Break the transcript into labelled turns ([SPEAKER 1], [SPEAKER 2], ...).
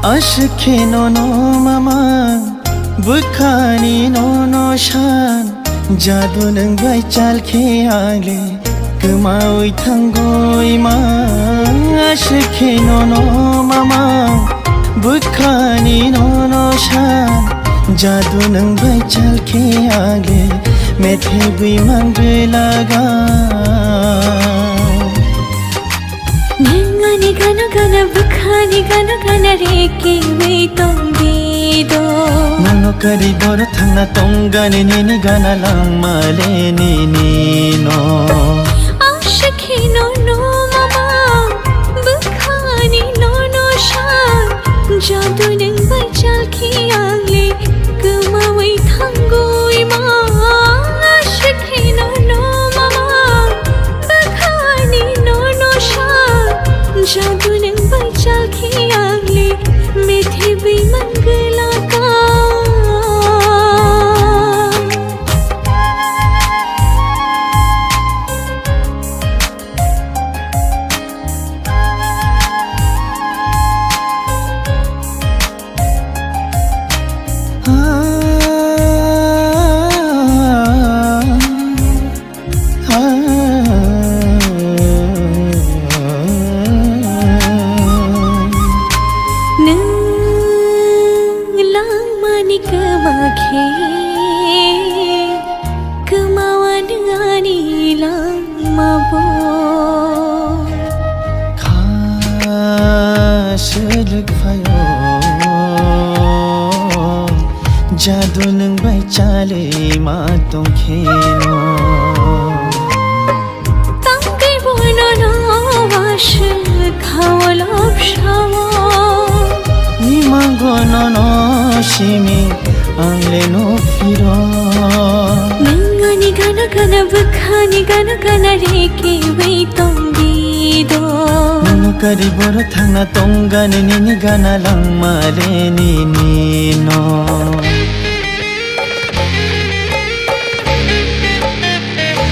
[SPEAKER 1] Ashke no no mama Bukhani no no shan Jadu nang bai chal ke ale Kemaui thangoi ma Ashke no no mama Bukhani no no shan Jadu nang bai chal ke ale Methe bui mang laga
[SPEAKER 2] Nengani gana gana bukhani gana gana reke we tombido
[SPEAKER 1] Nano kari boro thangna tongani nini gana langmale nini no
[SPEAKER 2] Ashke no no mama bukhani no no shan Jadu nang bai chal ke ale Kemaui thangoi ma Ashke no no mama bukhani no no shan Jadu nang bai chal ke ale Methe bhi mangla ka Kemake kemawan ani lang mabo
[SPEAKER 1] Khaseluk bhayo Jadu nang bai chale ma tongkheno
[SPEAKER 2] Tangai bono no wash khawalab shawo
[SPEAKER 1] Nimango no no shimi angle no firo
[SPEAKER 2] Nengani gana gana bukhani gana gana reke we tombido
[SPEAKER 1] Nano kari boro thangna tongani nini gana langmale nini no